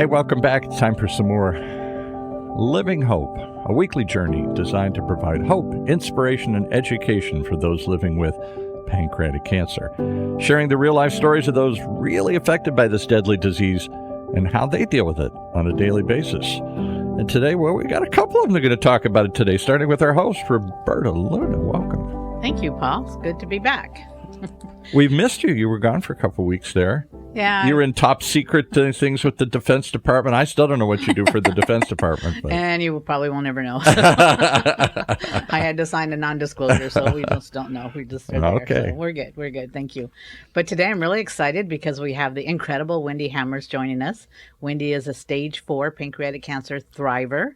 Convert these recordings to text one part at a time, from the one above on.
Hey, welcome back. It's time for some more Living Hope, a weekly journey designed to provide hope, inspiration, and education for those living with pancreatic cancer, sharing the real-life stories of those really affected by this deadly disease and how they deal with it on a daily basis. And today, well, we got a couple of them that are going to talk about it today, starting with our host, Roberta Luna. Welcome. Thank you, Paul. It's good to be back. We've missed you. You were gone for a couple of weeks there. Yeah. You were in top secret things with the Defense Department. I still don't know what you do for the Defense Department. But. And you probably won't ever know. I had to sign a non-disclosure, so we just don't know. We just are there. Okay. So we're good. We're good. Thank you. But today I'm really excited because we have the incredible Wendy Hammers joining us. Wendy is a stage 4 pancreatic cancer thriver,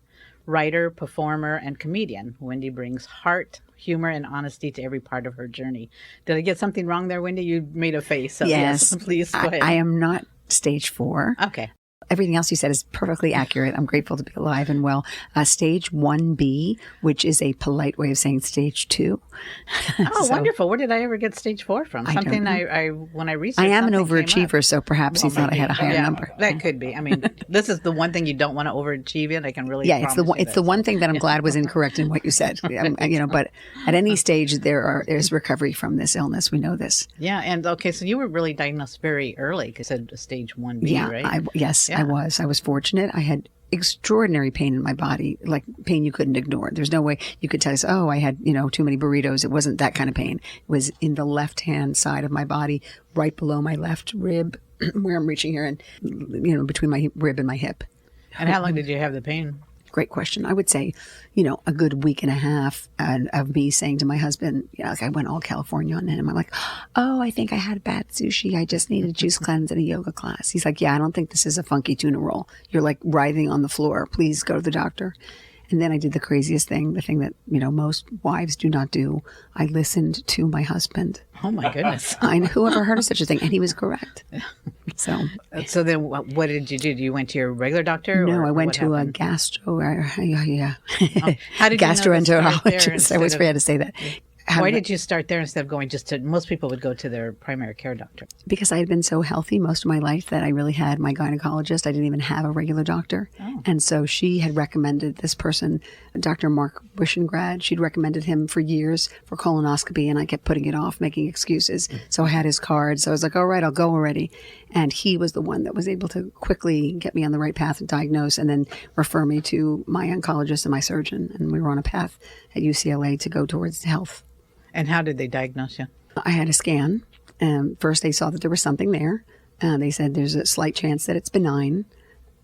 writer, performer, and comedian. Wendy brings heart, humor, and honesty to every part of her journey. Did I get something wrong there, Wendy? You made a face. So yes. Please go ahead. I am not stage 4. Okay. Everything else you said is perfectly accurate. I'm grateful to be alive and well. Stage 1B, which is a polite way of saying stage 2. Oh, wonderful. Where did I ever get stage 4 from? Something I when I researched. I am an overachiever, so perhaps you thought I had a higher number. That could be. I mean, this is the one thing you don't want to overachieve in. I can really it's the one thing that I'm glad was incorrect in what you said. But at any stage there's recovery from this illness. We know this. Yeah, and okay, so you were really diagnosed very early because you said stage 1B, right? Yes. I was fortunate. I had extraordinary pain in my body, like pain you couldn't ignore. There's no way you could tell us, oh, I had, too many burritos. It wasn't that kind of pain. It was in the left-hand side of my body, right below my left rib, where I'm reaching here, and, between my rib and my hip. And how long did you have the pain? Great question. I would say, a good week and a half of me saying to my husband, I went all California on him. I'm like, oh, I think I had bad sushi. I just need a juice cleanse and a yoga class. He's like, yeah, I don't think this is a funky tuna roll. You're like writhing on the floor. Please go to the doctor. And then I did the craziest thing, the thing that, most wives do not do. I listened to my husband. Oh, my goodness. Who ever heard of such a thing? And he was correct. So then what did you do? You went to your regular doctor? No, I went to a gastroenterologist. How did gastroenterologist. I always forget to say that. Why did you start there instead of going most people would go to their primary care doctor? Because I had been so healthy most of my life that I really had my gynecologist. I didn't even have a regular doctor. Oh. And so she had recommended this person, Dr. Mark Wishengrad. She'd recommended him for years for colonoscopy, and I kept putting it off, making excuses. So I had his card. So I was like, all right, I'll go already. And he was the one that was able to quickly get me on the right path and diagnose and then refer me to my oncologist and my surgeon. And we were on a path at UCLA to go towards health. And how did they diagnose you? I had a scan. First, they saw that there was something there. They said there's a slight chance that it's benign.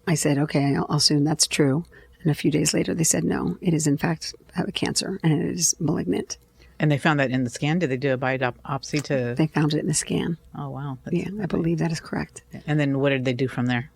I said, okay, I'll assume that's true. And a few days later, they said, no, it is in fact a cancer and it is malignant. And they found that in the scan? Did they do a biopsy to? They found it in the scan. Oh, wow. I believe that is correct. And then what did they do from there?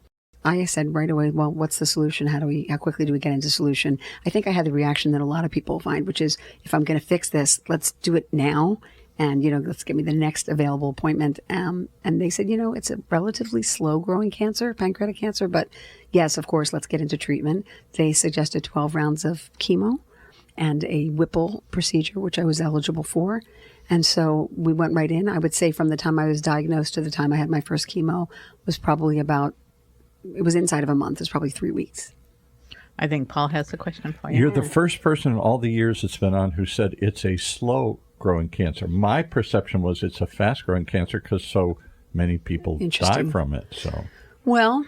I said right away, well, what's the solution? How quickly do we get into solution? I think I had the reaction that a lot of people find, which is, if I'm going to fix this, let's do it now. And, let's get me the next available appointment. And they said, it's a relatively slow growing cancer, pancreatic cancer. But yes, of course, let's get into treatment. They suggested 12 rounds of chemo and a Whipple procedure, which I was eligible for. And so we went right in. I would say from the time I was diagnosed to the time I had my first chemo was probably it was inside of a month. It was probably 3 weeks. I think Paul has a question for you. You're the first person in all the years it's been on who said it's a slow-growing cancer. My perception was it's a fast-growing cancer because so many people die from it. So, well,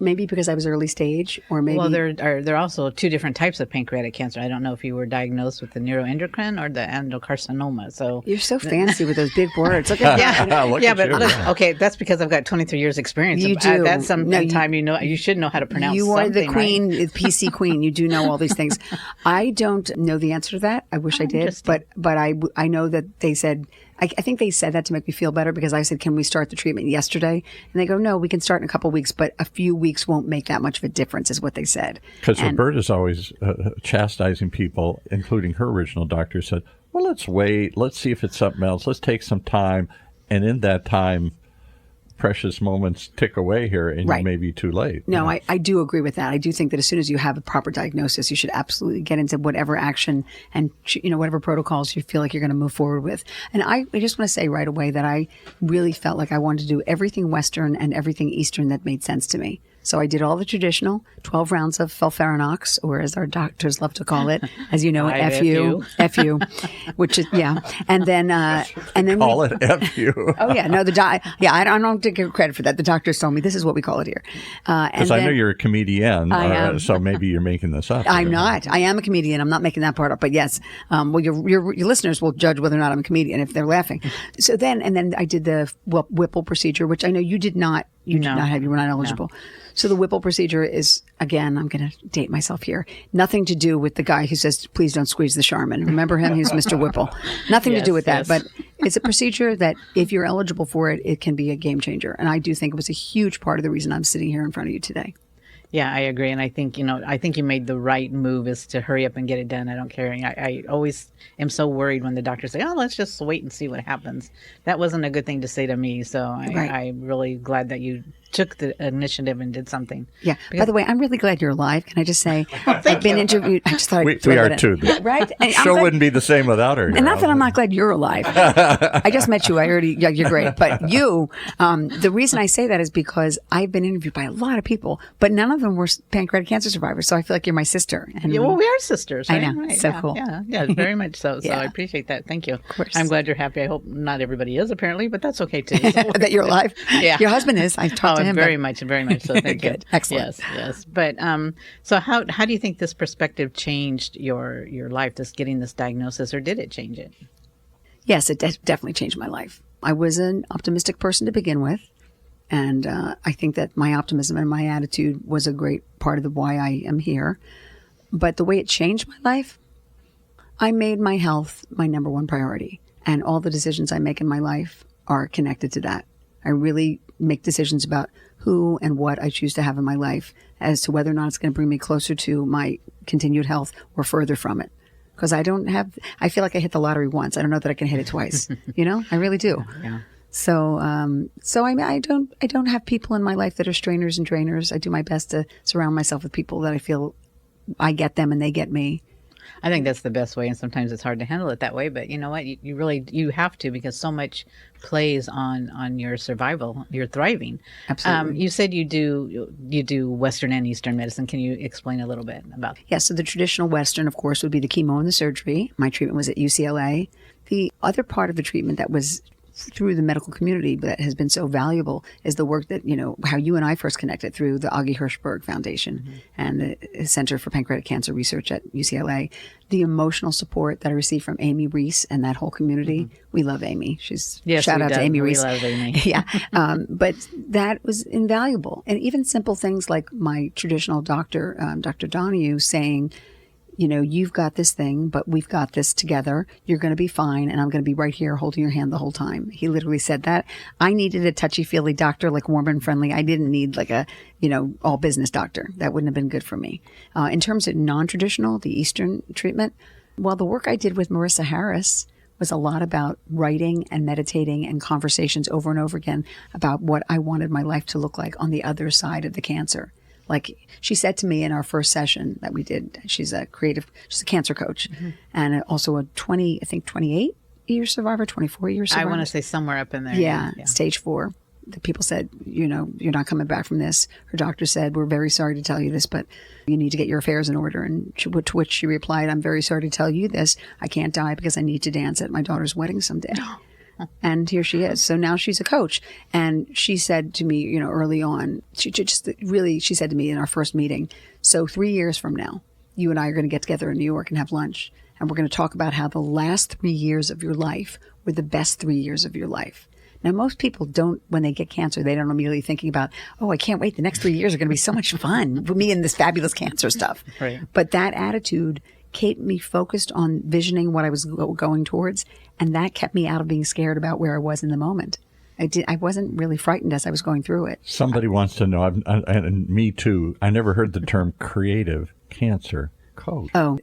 maybe because I was early stage, or maybe... Well, there are also 2 different types of pancreatic cancer. I don't know if you were diagnosed with the neuroendocrine or the adenocarcinoma. So you're so fancy with those big words. Look at look, okay, that's because I've got 23 years experience. You do. That's time you should know how to pronounce something. You are the queen, right? PC queen. You do know all these things. I don't know the answer to that. I wish I did, but I know that they said... I think they said that to make me feel better because I said, can we start the treatment yesterday? And they go, no, we can start in a couple of weeks, but a few weeks won't make that much of a difference is what they said. Because Roberta's always chastising people, including her original doctor, said, well, let's wait. Let's see if it's something else. Let's take some time. And in that time, precious moments tick away here and you may be too late. No, I do agree with that. I do think that as soon as you have a proper diagnosis, you should absolutely get into whatever action and, whatever protocols you feel like you're going to move forward with. And I just want to say right away that I really felt like I wanted to do everything Western and everything Eastern that made sense to me. So I did all the traditional 12 rounds of FOLFIRINOX, or as our doctors love to call it, as you know, FU, which is, yeah. And then, Call it FU. Oh yeah, no, I don't give credit for that. The doctors told me this is what we call it here. Because I know you're a comedian, I am. so maybe you're making this up. I'm not. I am a comedian. I'm not making that part up. But yes, well, your listeners will judge whether or not I'm a comedian if they're laughing. So then I did the Whipple procedure, which I know you did not. You did not have. You were not eligible. No. So the Whipple procedure is, again, I'm going to date myself here, nothing to do with the guy who says, please don't squeeze the Charmin. Remember him? He's Mr. Whipple. Nothing to do with that. But it's a procedure that if you're eligible for it, it can be a game changer. And I do think it was a huge part of the reason I'm sitting here in front of you today. Yeah, I agree. And I think, I think you made the right move is to hurry up and get it done. I don't care. I always am so worried when the doctors say, oh, let's just wait and see what happens. That wasn't a good thing to say to me. So I'm really glad that you took the initiative and did something. Yeah. By the way, I'm really glad you're alive. Can I just say, I've been interviewed. I just thought we are too. Right? And show wouldn't be the same without her. And not that I'm not glad you're alive. I just met you. You're great. But you, the reason I say that is because I've been interviewed by a lot of people, but none of them were pancreatic cancer survivors. So I feel like you're my sister. And yeah, well, we are sisters. Right? I know. Right. So cool. Yeah, very much so. So I appreciate that. Thank you. Of course. I'm glad you're happy. I hope not everybody is, apparently, but that's okay too. That you're alive? Yeah. Your husband is. I've talked to him. Very much so. Thank you. Good. Excellent. Yes. But so how do you think this perspective changed your life, just getting this diagnosis, or did it change it? Yes, it definitely changed my life. I was an optimistic person to begin with. And I think that my optimism and my attitude was a great part of why I am here. But the way it changed my life, I made my health my number one priority. And all the decisions I make in my life are connected to that. I really make decisions about who and what I choose to have in my life as to whether or not it's going to bring me closer to my continued health or further from it. Because I feel like I hit the lottery once. I don't know that I can hit it twice. I really do. Yeah. So I don't have people in my life that are strainers and drainers. I do my best to surround myself with people that I feel I get them and they get me. I think that's the best way, and sometimes it's hard to handle it that way. But you know what? You really have to, because so much plays on your survival, your thriving. Absolutely. You said you do Western and Eastern medicine. Can you explain a little bit about that? Yeah, so the traditional Western, of course, would be the chemo and the surgery. My treatment was at UCLA. The other part of the treatment that was through the medical community that has been so valuable is the work that, how you and I first connected through the Augie Hirschberg Foundation and the Center for Pancreatic Cancer Research at UCLA. The emotional support that I received from Amy Reese and that whole community. We love Amy. Shout out to Amy Reese. We love Amy. Yeah. But that was invaluable. And even simple things like my traditional doctor, Dr. Donahue, saying, you've got this thing, but we've got this together. You're going to be fine. And I'm going to be right here holding your hand the whole time. He literally said that. I needed a touchy-feely doctor, like warm and friendly. I didn't need like a, all business doctor. That wouldn't have been good for me. In terms of non-traditional, the Eastern treatment, well, the work I did with Marissa Harris was a lot about writing and meditating and conversations over and over again about what I wanted my life to look like on the other side of the cancer. Like she said to me in our first session that we did, she's a cancer coach and also a 28-year survivor, 24-year survivor. I want to say somewhere up in there. Yeah. Stage 4. The people said, you're not coming back from this. Her doctor said, we're very sorry to tell you this, but you need to get your affairs in order. And to which she replied, I'm very sorry to tell you this. I can't die because I need to dance at my daughter's wedding someday. And here she is. So now she's a coach. And she said to me, early on, she said to me in our first meeting, so 3 years from now, you and I are going to get together in New York and have lunch. And we're going to talk about how the last 3 years of your life were the best 3 years of your life. Now, most people don't, when they get cancer, they don't immediately thinking about, oh, I can't wait. The next 3 years are going to be so much fun for me and this fabulous cancer stuff. Right. But that attitude kept me focused on visioning what I was going towards. And that kept me out of being scared about where I was in the moment. I wasn't really frightened as I was going through it. Somebody wants to know, and me too, I never heard the term creative cancer coach. Oh,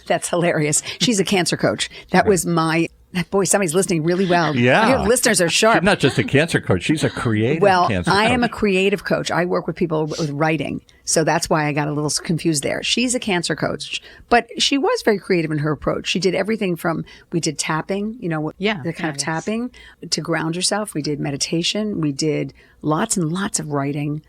that's hilarious. She's a cancer coach. That was my... Boy, somebody's listening really well. Yeah. Your listeners are sharp. She's not just a cancer coach. She's a creative cancer coach. I am a creative coach. I work with people with writing. So that's why I got a little confused there. She's a cancer coach, but she was very creative in her approach. She did everything from, we did tapping, the kind of tapping to ground yourself. We did meditation. We did lots and lots of writing.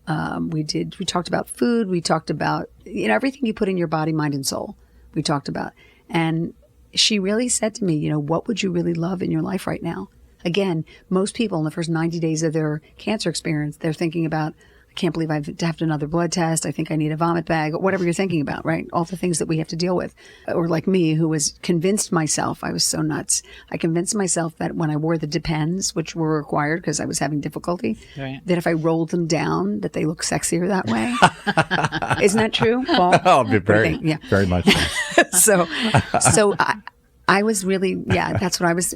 We talked about food. We talked about, everything you put in your body, mind, and soul. We talked about. And she really said to me, what would you really love in your life right now? Again, most people in the first 90 days of their cancer experience, they're thinking about, I can't believe I have to have another blood test. I think I need a vomit bag, whatever you're thinking about, right? All the things that we have to deal with. Or like me, who was convinced myself, I was so nuts. I convinced myself that when I wore the Depends, which were required because I was having difficulty, that if I rolled them down, that they look sexier that way. Isn't that true, Paul? Oh, very much so. So I was really, that's what I was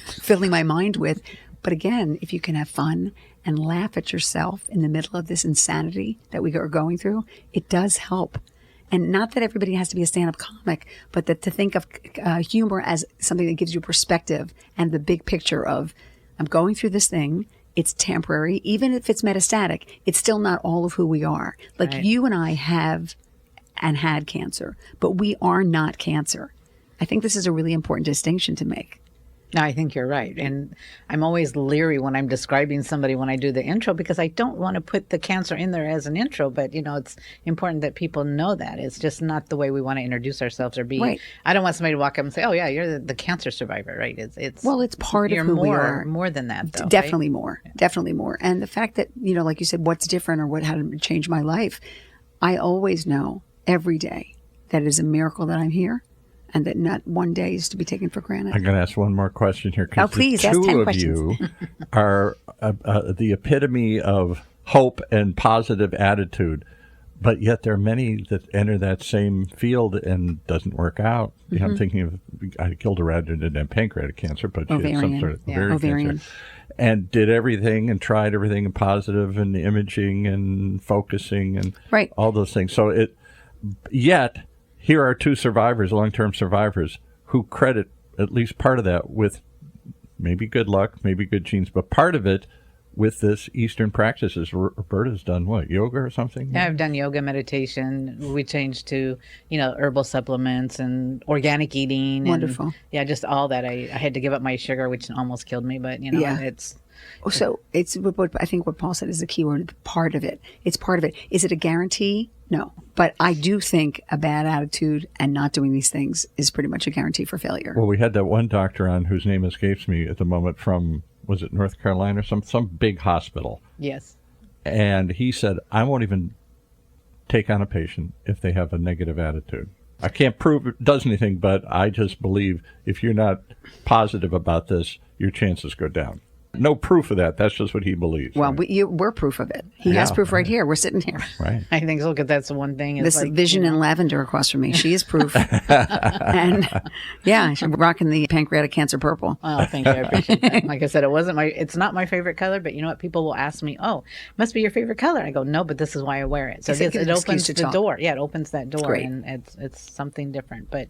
filling my mind with. But again, if you can have fun and laugh at yourself in the middle of this insanity that we are going through, it does help. And not that everybody has to be a stand-up comic, but that to think of humor as something that gives you perspective and the big picture of, I'm going through this thing. It's temporary. Even if it's metastatic, it's still not all of who we are. Like you and I have and had cancer, but we are not cancer. I think this is a really important distinction to make. No, I think you're right. And I'm always leery when I'm describing somebody when I do the intro, because I don't want to put the cancer in there as an intro. But, it's important that people know that. It's just not the way we want to introduce ourselves or be. Right. I don't want somebody to walk up and say, oh, yeah, you're the cancer survivor, right? It's part of who we are. More than that, though. Definitely right? more. Definitely more. And the fact that, like you said, what's different or how to change my life, I always know every day that it is a miracle that I'm here. And that not one day is to be taken for granted. I'm going to ask one more question here. Oh, please, ask 10 questions. The two of you are the epitome of hope and positive attitude, but yet there are many that enter that same field and doesn't work out. Mm-hmm. I'm thinking of, I killed a rat and didn't have pancreatic cancer, but she had some sort of ovarian cancer. And did everything and tried everything and positive and imaging and focusing and all those things. So yet... Here are two survivors, long-term survivors, who credit at least part of that with maybe good luck, maybe good genes, but part of it with this Eastern practices. Roberta's done what, yoga or something? Yeah, I've done yoga, meditation. We changed to, herbal supplements and organic eating. Wonderful. And, just all that. I had to give up my sugar, which almost killed me, but, it's... So it's I think what Paul said is the key word, part of it. It's part of it. Is it a guarantee? No. But I do think a bad attitude and not doing these things is pretty much a guarantee for failure. Well, we had that one doctor on whose name escapes me at the moment from, was it North Carolina or some big hospital? Yes. And he said, I won't even take on a patient if they have a negative attitude. I can't prove it does anything, but I just believe if you're not positive about this, your chances go down. No proof of that. That's just what he believes. Well, right? We're proof of it. He has proof right here. We're sitting here. Right. I think so, because that's the one thing. This vision in lavender across from me. She is proof. And she's rocking the pancreatic cancer purple. Oh, thank you. I appreciate that. Like I said, it's not my favorite color, but you know what? People will ask me, oh, it must be your favorite color. I go, no, but this is why I wear it. So it opens the door. Yeah, it opens that door. And it's something different. But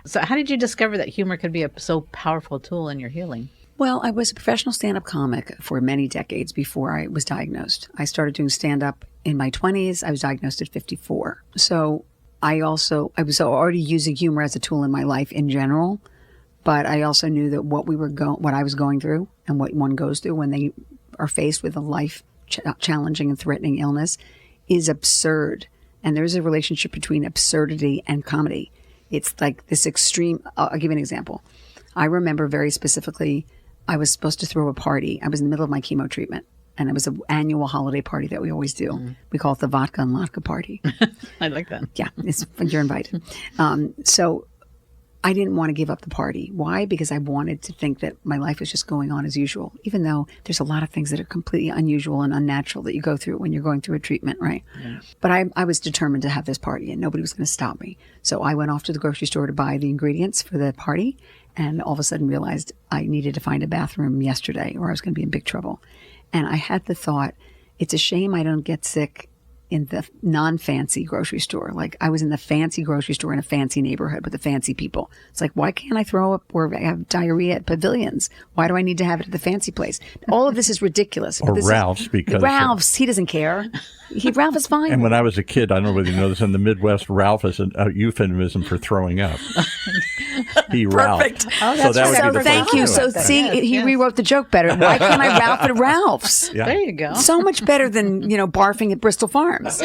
so how did you discover that humor could be a so powerful tool in your healing? Well, I was a professional stand-up comic for many decades before I was diagnosed. I started doing stand-up in my 20s. I was diagnosed at 54. So I was already using humor as a tool in my life in general, but I also knew that what I was going through and what one goes through when they are faced with a life challenging and threatening illness is absurd. And there is a relationship between absurdity and comedy. It's like this extreme. I'll give you an example. I remember very specifically, I was supposed to throw a party. I was in the middle of my chemo treatment, and it was an annual holiday party that we always do. Mm. We call it the vodka and latke party. I like that. Yeah, you're invited. So I didn't want to give up the party. Why? Because I wanted to think that my life was just going on as usual, even though there's a lot of things that are completely unusual and unnatural that you go through when you're going through a treatment, right? Yeah. But I was determined to have this party, and nobody was going to stop me. So I went off to the grocery store to buy the ingredients for the party, and all of a sudden realized I needed to find a bathroom yesterday or I was going to be in big trouble. And I had the thought, it's a shame I don't get sick in the non-fancy grocery store. Like I was in the fancy grocery store in a fancy neighborhood with the fancy people. It's like, why can't I throw up or have diarrhea at Pavilions? Why do I need to have it at the fancy place? All of this is ridiculous. Or Ralph's, because Ralph's, he doesn't care. Ralph is fine. And when I was a kid, I don't know whether you know this, in the Midwest, Ralph is a euphemism for throwing up. Perfect. Oh, that's So thank you. So see, he rewrote the joke better. Why can't I Ralph at Ralph's? Yeah. There you go. So much better than, barfing at Bristol Farms.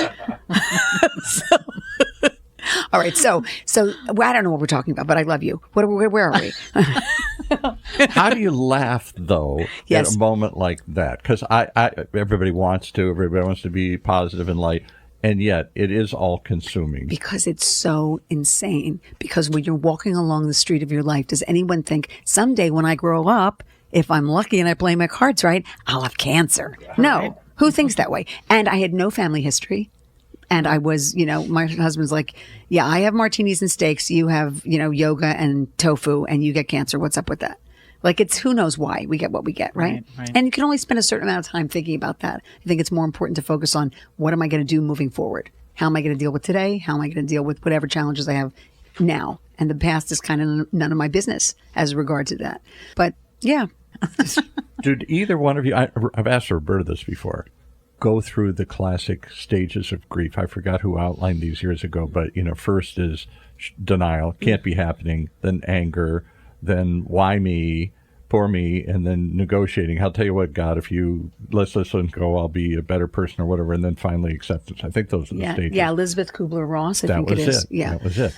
All right. So I don't know what we're talking about, but I love you. Where are we? How do you laugh, though, Yes. at a moment like that? Because everybody wants to be positive and light, and yet it is all-consuming. Because it's so insane. Because when you're walking along the street of your life, does anyone think someday when I grow up, if I'm lucky and I play my cards right, I'll have cancer? No. Who thinks that way? And I had no family history. And I was, my husband's like, yeah, I have martinis and steaks. You have, yoga and tofu and you get cancer. What's up with that? Like, it's who knows why we get what we get, right? Right. And you can only spend a certain amount of time thinking about that. I think it's more important to focus on what am I going to do moving forward? How am I going to deal with today? How am I going to deal with whatever challenges I have now? And the past is kind of none of my business as regard to that. But yeah. Did either one of you, I've asked Roberta this before, go through the classic stages of grief? I forgot who outlined these years ago, but, first is denial, can't be happening, then anger, then why me, poor me, and then negotiating. I'll tell you what, God, if you let this one go, I'll be a better person or whatever, and then finally acceptance. I think those are the stages. Yeah, Elizabeth Kubler-Ross, I think it is. It. Yeah. That was it.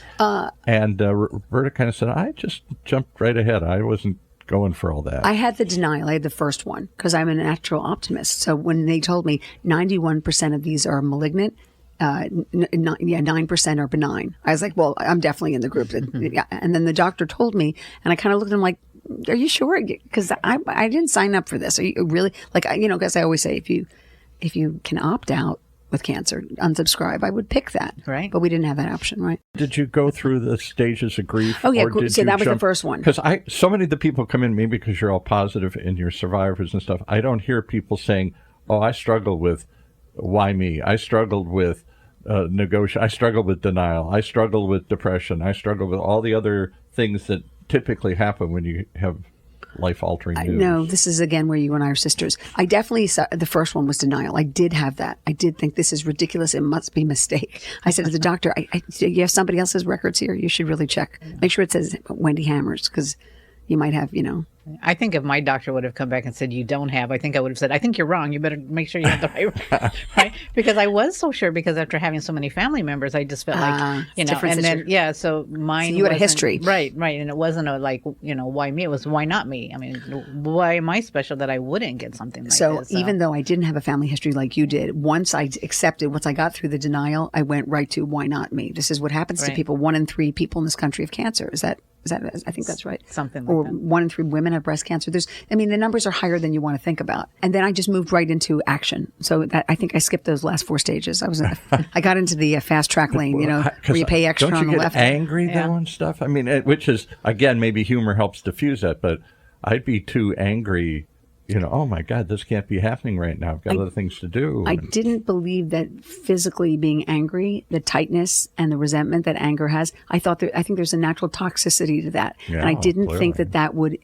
And Roberta kind of said, I just jumped right ahead. I wasn't going for all that. I had the denial. I had the first one because I'm a natural optimist. So when they told me 91% of these are malignant, 9% are benign, I was like, well, I'm definitely in the group. Yeah. And then the doctor told me, and I kind of looked at him like, are you sure? Because I didn't sign up for this. Are you really? Because I always say, if you can opt out with cancer, unsubscribe, I would pick that. Right. But we didn't have that option, right? Did you go through the stages of grief? Oh, yeah. So that was the first one. Because so many of the people come in, maybe because you're all positive and you're survivors and stuff, I don't hear people saying, oh, I struggle with why me? I struggled with I struggled with denial. I struggled with depression. I struggled with all the other things that typically happen when you have life-altering news. No, this is again where you and I are sisters. I definitely saw the first one was denial. I did have that. I did think this is ridiculous. It must be a mistake. I said to the doctor, you have somebody else's records here. You should really check. Make sure it says Wendy Hammers because you might have, I think if my doctor would have come back and said, you don't have, I think I would have said, I think you're wrong. You better make sure you have the right, right? Because I was so sure, because after having so many family members, I just felt like, and then, so mine. So you had a history. Right. And it wasn't why me? It was why not me? I mean, why am I special that I wouldn't get something like this? So even though I didn't have a family history like you did, once I got through the denial, I went right to why not me? This is what happens to people. 1 in 3 people in this country have cancer. Is that, I think that's right. Something like that. Or 1 in 3 women have breast cancer. The numbers are higher than you want to think about. And then I just moved right into action. So I think I skipped those last 4 stages. I got into the fast track lane, where you pay extra on the left. Don't you get angry though and stuff? I mean, which is, again, maybe humor helps diffuse that, but I'd be too angry. Oh my God, this can't be happening right now. I've got other things to do. I didn't believe that physically being angry, the tightness and the resentment that anger has, I think there's a natural toxicity to that. Yeah, and I didn't clearly think that would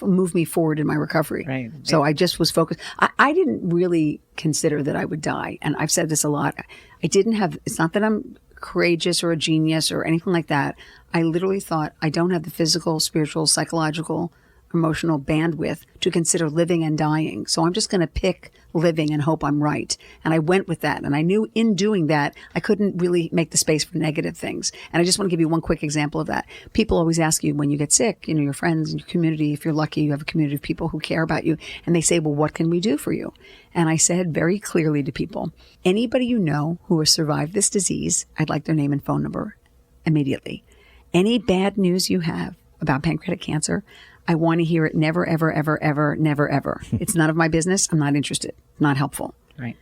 move me forward in my recovery. Right. So I just was focused. I didn't really consider that I would die. And I've said this a lot. It's not that I'm courageous or a genius or anything like that. I literally thought I don't have the physical, spiritual, psychological, emotional bandwidth to consider living and dying. So I'm just going to pick living and hope I'm right. And I went with that. And I knew in doing that, I couldn't really make the space for negative things. And I just want to give you one quick example of that. People always ask you when you get sick, your friends and your community, if you're lucky, you have a community of people who care about you. And they say, well, what can we do for you? And I said very clearly to people, anybody you know who has survived this disease, I'd like their name and phone number immediately. Any bad news you have about pancreatic cancer, I want to hear it never, ever, ever, ever, never, ever. It's none of my business. I'm not interested. Not helpful. Right.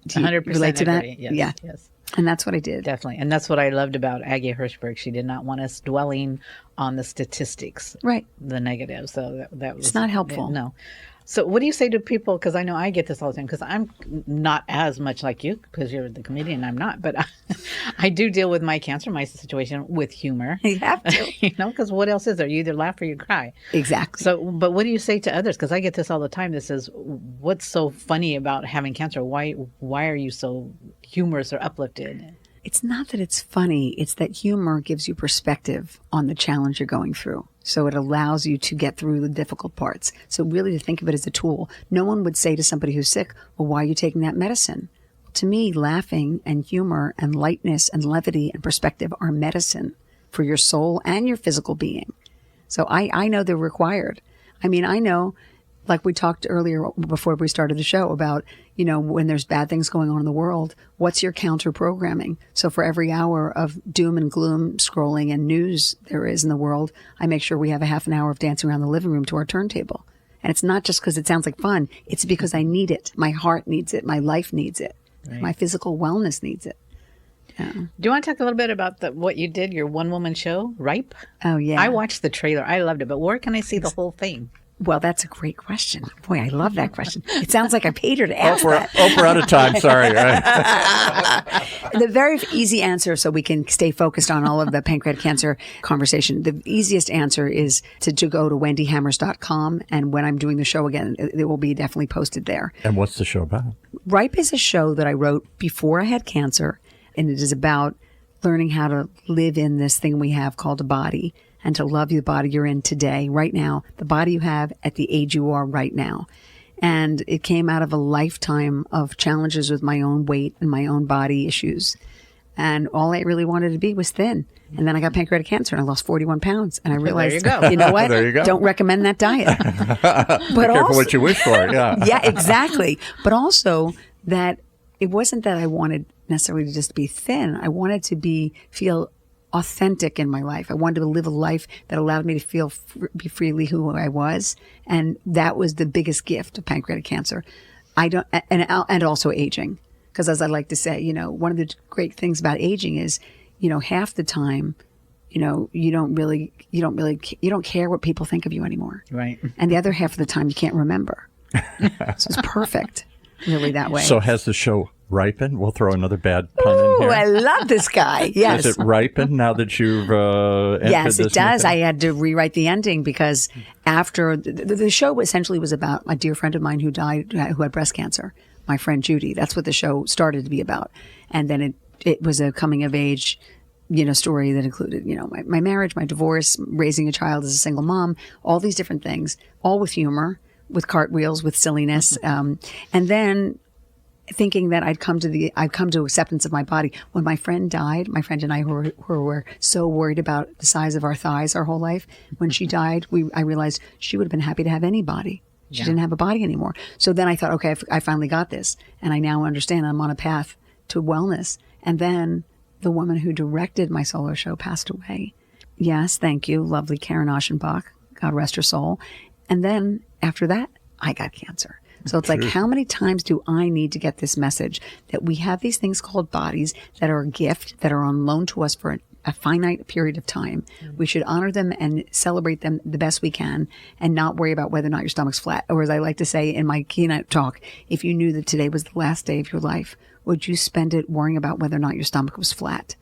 Do you 100% relate to that? Yes, yeah. Yes. And that's what I did. Definitely. And that's what I loved about Aggie Hirschberg. She did not want us dwelling on the statistics. Right. The negative. So that was... It's not helpful. No. So what do you say to people? Because I know I get this all the time, because I'm not as much like you, because you're the comedian, I'm not. But I do deal with my cancer, my situation, with humor. You have to. Because what else is there? You either laugh or you cry. Exactly. So, but what do you say to others? Because I get this all the time. This is, what's so funny about having cancer? Why are you so humorous or uplifted? It's not that it's funny. It's that humor gives you perspective on the challenge you're going through. So it allows you to get through the difficult parts. So really to think of it as a tool. No one would say to somebody who's sick, well, why are you taking that medicine? To me, laughing and humor and lightness and levity and perspective are medicine for your soul and your physical being. So I know they're required. I mean, I know, like we talked earlier before we started the show about, when there's bad things going on in the world, what's your counter programming? So for every hour of doom and gloom scrolling and news there is in the world, I make sure we have a half an hour of dancing around the living room to our turntable. And it's not just because it sounds like fun. It's because I need it. My heart needs it. My life needs it. Right. My physical wellness needs it. Yeah. Do you want to talk a little bit about what you did, your one-woman show, Ripe? Oh, yeah. I watched the trailer. I loved it. But where can I see the whole thing? Well, that's a great question. Boy, I love that question. It sounds like I paid her to ask that. We're out of time. Sorry. The very easy answer, so we can stay focused on all of the pancreatic cancer conversation, the easiest answer is to go to wendyhammers.com. And when I'm doing the show again, it will be definitely posted there. And what's the show about? Ripe is a show that I wrote before I had cancer. And it is about learning how to live in this thing we have called a body, and to love the body you're in today, right now, the body you have at the age you are right now. And it came out of a lifetime of challenges with my own weight and my own body issues. And all I really wanted to be was thin. And then I got pancreatic cancer and I lost 41 pounds. And I realized, you know what? There you go. Don't recommend that diet. But Be careful what you wish for. Yeah. Yeah, exactly. But also that it wasn't that I wanted necessarily to just be thin. I wanted to feel authentic in my life. I wanted to live a life that allowed me to be freely who I was. And that was the biggest gift of pancreatic cancer. And also aging. Because as I like to say, one of the great things about aging is, half the time, you don't care what people think of you anymore. Right. And the other half of the time you can't remember. So it's perfect, really, that way. So has the show ripened? We'll throw another bad pun in here. Oh, I love this guy. Yes. Has it ripened now that you've entered Yes, it this does. new I thing? had to rewrite the ending because after the show essentially was about a dear friend of mine who died, who had breast cancer, my friend Judy. That's what the show started to be about. And then it was a coming of age, story that included, my marriage, my divorce, raising a child as a single mom, all these different things, all with humor, with cartwheels, with silliness. And then thinking that I'd come to acceptance of my body. When my friend died, my friend and I who were so worried about the size of our thighs our whole life, when she died, I realized she would have been happy to have any body. She didn't have a body anymore. So then I thought, okay, I finally got this. And I now understand I'm on a path to wellness. And then the woman who directed my solo show passed away. Yes, thank you. Lovely Karen Aschenbach. God rest her soul. And then after that, I got cancer. So it's like, how many times do I need to get this message that we have these things called bodies that are a gift, that are on loan to us for a finite period of time. We should honor them and celebrate them the best we can and not worry about whether or not your stomach's flat. Or as I like to say in my keynote talk, if you knew that today was the last day of your life, would you spend it worrying about whether or not your stomach was flat?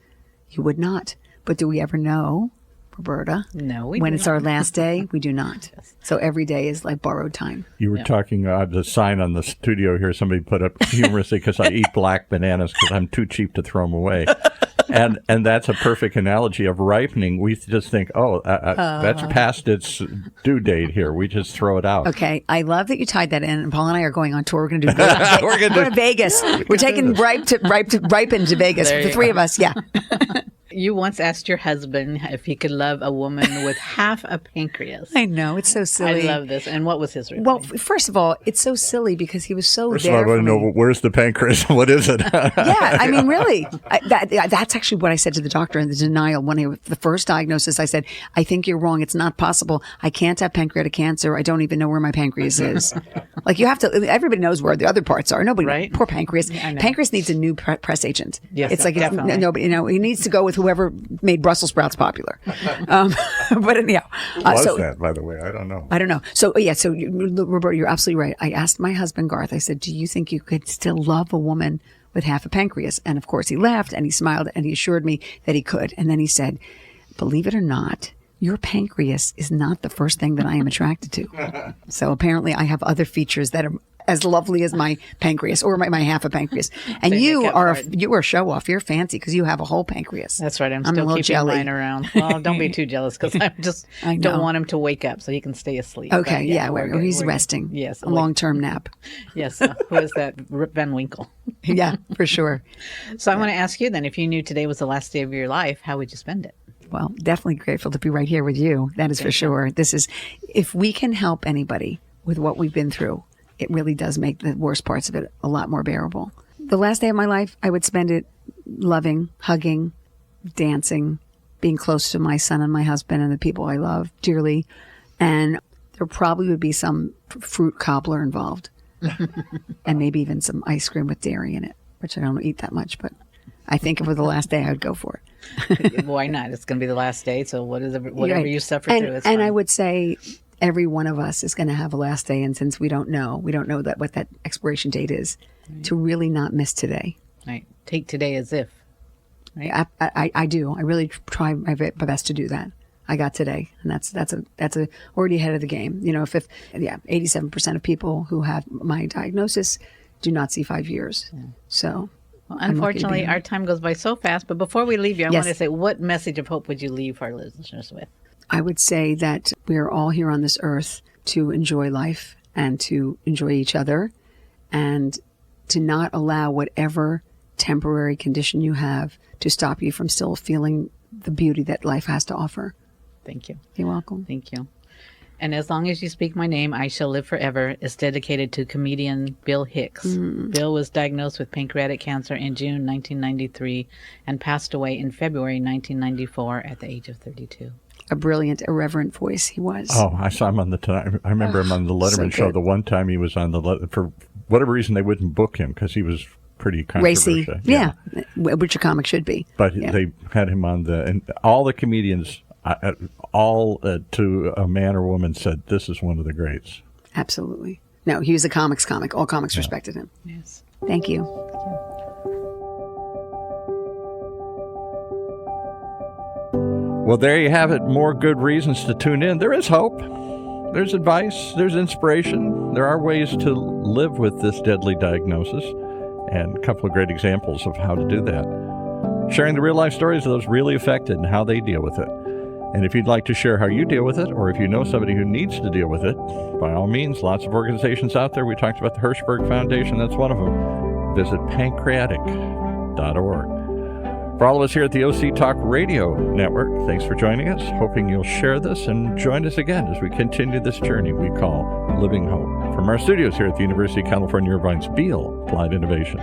You would not. But do we ever know, Roberta? No, when it's our last day, we do not. So every day is like borrowed time. You were talking, the sign on the studio here, somebody put up humorously, because I eat black bananas because I'm too cheap to throw them away. And that's a perfect analogy of ripening. We just think, that's past its due date here. We just throw it out. Okay. I love that you tied that in. And Paul and I are going on tour. We're going to do we're going to Vegas. We're taking ripen to Vegas. There The three of us. Yeah. You once asked your husband if he could love a woman with half a pancreas. I know. It's so silly. I love this. And what was his reply? Well, first of all, it's so silly because he was so First there of all, I want to know, where's the pancreas? What is it? Yeah, I mean, really. That's actually what I said to the doctor in the denial. The first diagnosis, I said, I think you're wrong. It's not possible. I can't have pancreatic cancer. I don't even know where my pancreas is. Like, you have to, everybody knows where the other parts are. Nobody, right? Poor pancreas. I know. Pancreas needs a new press agent. Yes, it's like, definitely. nobody, he needs to go with whoever made Brussels sprouts popular. But anyhow, Who was that, by the way? I don't know. I don't know. So Roberta, you're absolutely right. I asked my husband Garth. I said, "Do you think you could still love a woman with half a pancreas?" And of course, he laughed and he smiled and he assured me that he could. And then he said, "Believe it or not, your pancreas is not the first thing that I am attracted to." So apparently, I have other features that are as lovely as my pancreas or my half a pancreas. And you are a show off. You're fancy because you have a whole pancreas. That's right. I'm still keeping mine around. Well, don't be too jealous because I don't want him to wake up so he can stay asleep. Okay, where he's resting. Yes, a long-term nap. Yes. Who is that? Rip Van Winkle. Yeah, for sure. So I want to ask you then, if you knew today was the last day of your life, how would you spend it? Well, definitely grateful to be right here with you. That is for sure. If we can help anybody with what we've been through, it really does make the worst parts of it a lot more bearable. The last day of my life, I would spend it loving, hugging, dancing, being close to my son and my husband and the people I love dearly. And there probably would be some fruit cobbler involved and maybe even some ice cream with dairy in it, which I don't eat that much, but I think if it was the last day, I would go for it. Why not? It's going to be the last day. So whatever you suffer through, it's fine. And I would say every one of us is going to have a last day. And since we don't know that what that expiration date is, to really not miss today. Right. Take today as if. Right? I do. I really try my best to do that. I got today, and that's already ahead of the game. 87% of people who have my diagnosis do not see 5 years. Yeah. So, well, unfortunately, our time goes by so fast. But before we leave you, I want to say, what message of hope would you leave our listeners with? I would say that we are all here on this earth to enjoy life and to enjoy each other, and to not allow whatever temporary condition you have to stop you from still feeling the beauty that life has to offer. Thank you. You're welcome. Thank you. And As Long As You Speak My Name, I Shall Live Forever is dedicated to comedian Bill Hicks. Bill was diagnosed with pancreatic cancer in June 1993 and passed away in February 1994 at the age of 32. A brilliant, irreverent voice he was. Oh, I saw him on I remember him on the Letterman show. The one time he was on for whatever reason they wouldn't book him because he was pretty controversial. Racy. Yeah. Which a comic should be. But they had him on and all the comedians, to a man or woman, said this is one of the greats. Absolutely. No, he was a comics comic. All comics respected him. Yes. Thank you. Well, there you have it. More good reasons to tune in. There is hope. There's advice. There's inspiration. There are ways to live with this deadly diagnosis, and a couple of great examples of how to do that. Sharing the real-life stories of those really affected and how they deal with it. And if you'd like to share how you deal with it, or if you know somebody who needs to deal with it, by all means, lots of organizations out there. We talked about the Hirschberg Foundation. That's one of them. Visit pancreatic.org. For all of us here at the OC Talk Radio Network, thanks for joining us. Hoping you'll share this and join us again as we continue this journey we call Living Hope. From our studios here at the University of California, Irvine's Beale Applied Innovation.